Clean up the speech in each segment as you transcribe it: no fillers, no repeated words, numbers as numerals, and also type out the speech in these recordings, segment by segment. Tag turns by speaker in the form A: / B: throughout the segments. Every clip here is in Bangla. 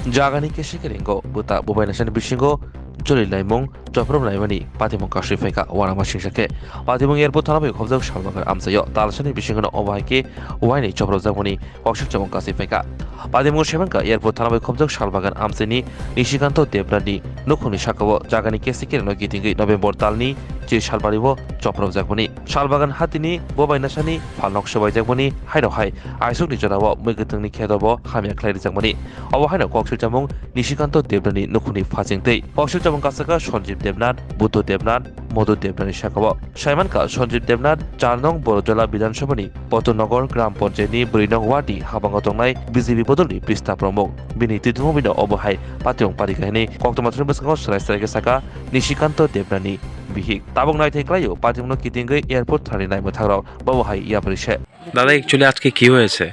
A: Jagani Keshikaringo, Buta Bubaination Bishingo, Jolly Laimong, Joprom Laimani, Patimon Kashifeka, Wanama Shishake, Patimon Airport Tanabe of the Shalmaker Amsayo, Talshani Bishingo Ovaki, Wine Choprozamoni, Oshichamon Kasifeka, Padimo Shemanka, Airport Tanabe of the Shalmagan Amseni, Nishikanto Debrani, Nukuni Shakawa, Jagani Kesikin, no getting November Talni, J Shalbaribo, Choprov Zakoni, Shalbagan Hatini, Bobainashani, Falnok Shavai Zakoni, Hino Hai, Isuk Nijanava, Megatani Kedobo, Hamia Clary Zakoni, Awahana Kokshilchamong, Nishikanto Debrani, Nukuni Fazing Day, Kokshilchamong Kasaka, Sonjib Debnat, Buto Debnat, Modu Debrani Shakawa, Shaimanka, Sonjib Debnat, Charnong, Borojola Bidan Shabani, Potonogor, Gram Ponjeni, Brinong Wadi, Habangotongai, BZB Bodoli, Prista Promo, Bini Titumino Obohai, Pationg Padikani, Koktomatrumbasco, Saka, Nishikanto Debrani, Bihik, Tabong Night Klayo, Patimono Kitingai, Airport 39 Mataro, Bobohai, Yaparishe.
B: দাদা অ্যাকচুয়ালি আজকে কি হয়েছে?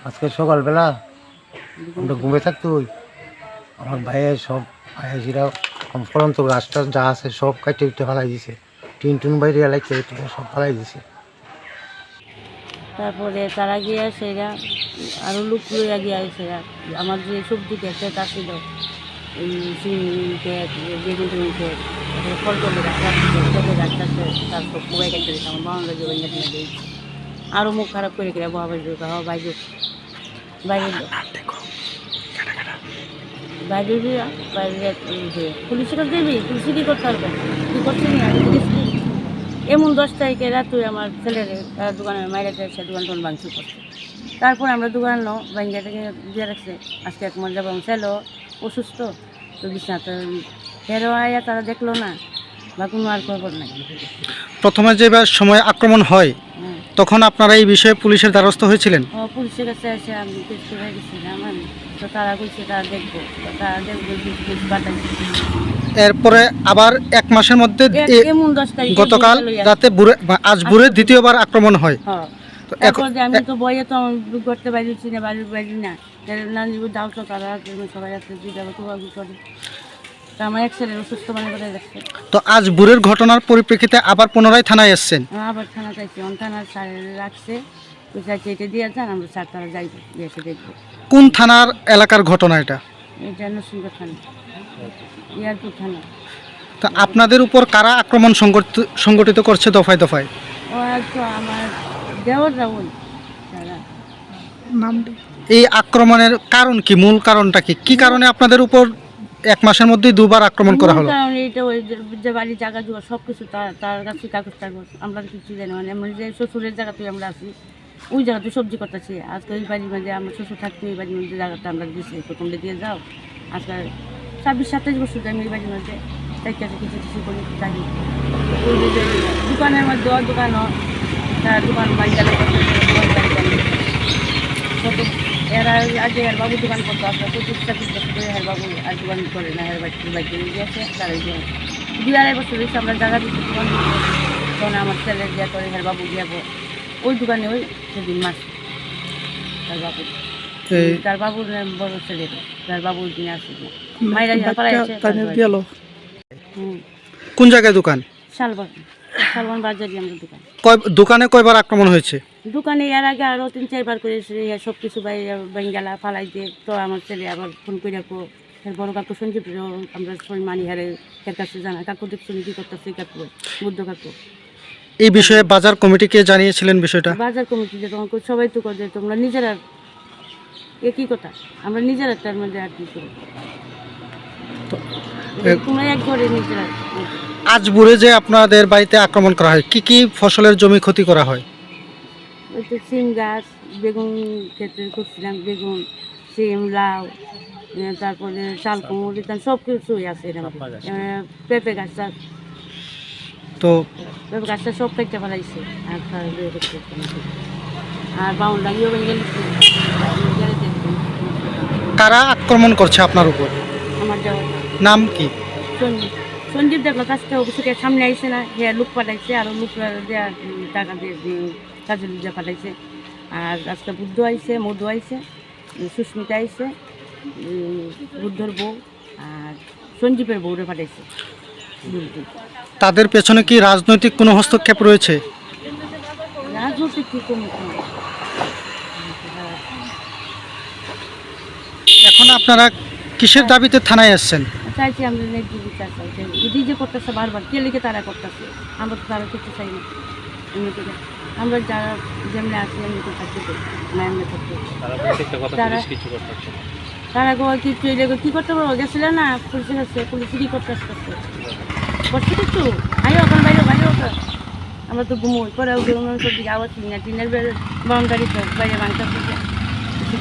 C: আজকে সকালবেলা আমরা ঘুমিয়ে থাকতে ওই আমার ভাইয়ের সব ভাইয়েরা ফলন্ত গাছটা যা আছে সব কাটে উঠে ফেলাই দিছে, টিন বাইরে এলাইতে সব ফেলাই দিছে।
D: তারপরে তারা গিয়া সেরা আরও লোক লইয়া গিয়া সেরা আমার যে সবজি ক্ষেত ছিল সিম ক্ষেত, বেগুন ক্ষেত, ফল টলের গাছ গাছটা তার সব কোবাই কেটে দিচ্ছে। আমার বাংলা জোগান কেটে দিয়েছে, আরও মুখ খারাপ করে গেলে বাবা বাইরে বাইরে বাইরে বাইরে পুলিশের দেবি পুলিশে কী করতে পারবে, কী করছে না এমন 10 তারিখে রাতে আমার ছেলের দোকানের মাইরাতে এসে দোকান টোন ভাঙচুর করছে। তারপর আমরা দোকান ভাঙ্গিয়া থেকে দিয়ে রাখছে। আজকে এক মাস যাবো ছেলে অসুস্থ, তো বিছানাতে ফেরো আয়া তারা দেখলো না বা কোনো আর খবর নাই।
E: প্রথমে যেবার সময় আক্রমণ হয় তখন আপনারা এই বিষয়ে পুলিশের দ্বারস্থ হয়েছিলেন?
D: পুলিশের কাছে এসে আমি কেস করে গেছিলাম, আমি তো তারা কইছে তারা দেখবো, তারা দেখবো পাঠাইছে।
E: এরপরে আবার এক মাসের মধ্যে
D: এমন 10 তারিখ
E: গতকাল রাতে আজ ভোরে দ্বিতীয়বার আক্রমণ হয়।
D: তারপর আমি তো বইয়ে তো করতে পারছি না, বাড়ির বাইরে না নানি দাও তো তারা সবাই আছে করে আমার এক ছেলের অসুস্থ মানে করে যাচ্ছে।
E: তো আজ ভোরের ঘটনার পরিপ্রেক্ষিতে আবার পুনরায় থানায় এসছেন?
D: আবার থানা চাইছি, থানার স্যার রাখছে, চাইছে এটা দিয়ে যান, আমরা স্যার তারা যাইব এসে দেখবো।
E: কোন থানার এলাকার ঘটনা এটা?
D: এটা নরসিংহ থানা, এয়ারপোর্ট থানা।
E: তা আপনাদের উপর কারা আক্রমণ সংগঠিত করছে দফায় দফায়?
D: ও তো আমার দেওয়ার রাহুল তারা।
E: এই আক্রমণের কারণ কি, মূল কারণটা কি? কি কারণে আপনাদের উপর এক মাসের মধ্যেই দুবার আক্রমণ করা হলো?
D: কারণ এইটা ওই যে বাড়ির জায়গা জোয়া সব কিছু তার কাছে কাগজ টাগজ আমরা কিছু জানি মানে আমরা যে শ্বশুরের জায়গাতে আমরা আছি ওই জায়গাতে সবজি করতেছি। আজকে ওই বাড়ির মধ্যে আমরা শ্বশুর থাকতে ওই বাড়ির মধ্যে জায়গাটা আমরা দিয়েছি, প্রথম দিয়ে যাও। আজকে 26-27 বছর আমি ওই বাড়ির মধ্যে তাইকাছে কিছু কিছু করে থাকি। ওই যে দোকানের মধ্যে ওর দোকানও তার দোকান বাড়ি গেলে এরা আগে হের বাবু দোকান করতো, আপনার 25-26 বছর ধরে হের বাবু আর দোকান করে না, হের বাড়িতে গিয়েছে তারাই 2-2.5 বছর হয়েছে আমরা জায়গা দিচ্ছি দোকান, তখন আমার ছেলে গিয়া করে হের বাবু গিয়াবো ওই দোকানে ওই সেদিন মাস তার বাবুর বড় ছেলে তার বাবু ওই দিনে আসছে মাইরা গেল।
E: কোন জায়গায় দোকান?
D: শালবান বাজারে আমরা দোকান।
E: দোকানে কয়বার আক্রমণ হয়েছে?
D: দোকানে এর আগে আরও 3-4 বার করে সব কিছু বেঙ্গালা ফালাই দিয়ে, তো আমার ছেলে আবার ফোন করে রাখবো বড় কাকু সঞ্জীব আমরা সবাই মানি হারে এর কাছে জানা কাকু দেখছি কি করতেছে কাকু বুদ্ধ কাকু।
E: এই বিষয়ে বাজার কমিটিকে জানিয়েছিলেন বিষয়টা?
D: বাজার কমিটি যে তোমাকে সবাই তো করে তোমরা নিজেরা একই কথা, আমরা নিজেরা তার মধ্যে আর কি করি তোমরা এক ঘরে নিজেরা।
E: আজ ভোরে যে আপনাদের বাড়িতে আক্রমণ করা হয়, কি কি ফসলের জমি ক্ষতি করা হয়?
D: ওই তো সিম গাছ, বেগুন ক্ষেত্রে করছিলাম, বেগুন, সিম, লাউ, তারপরে চাল কুমড় সব কিছুই আছে। পেঁপে গাছটা
E: তো
D: পেঁপে গাছটা সব কেটে ফেলাইছে আর বাউন লাগিয়েও
E: কারা আক্রমণ করছে আপনার উপর?
D: আমার যাওয়ার
E: নাম কি?
D: সঞ্জীব দেখলো কাজটা অফিসের সামনে আইসে না, হ্যাঁ লোক পাঠাইছে, আরও লোক দেওয়া টাকা দিয়ে কাজে লুজা পাঠাইছে। আর আজকে বুদ্ধ আইছে, মধু আইছে, সুস্মিতা আইছে, বুদ্ধর বউ আর সঞ্জীবের বউরে পাঠাইছে।
E: তাদের পেছনে কি রাজনৈতিক কোনো হস্তক্ষেপ রয়েছে?
D: রাজনৈতিক কি কোনো
E: এখন আপনারা কিসের দাবিতে থানায় আসছেন?
D: চাইছি আমরা ন্যায্য বিচার চাইছি। এটি যে করতেছে বারবার কে লিখে তারা করতেছে, আমরা তো তারা করতে চাই না। এমনি করে আমরা যারা যেমনি আছি এমনি করে থাকতে চাই না, এমনি থাকতে তারা কিছু এলে কি করতে পারবো, গেছিল না পুলিশের কাছে, পুলিশে কি করতে আসতেছে করছে কিছু আইও ওখানে বাইরে বাইরে ওঠা, আমরা তো ঘুমোই পরে সব দিকে আওয়াজ শুনি না, টিনের বাউন্ডারি তো বাইরে ভাঙতে কিছু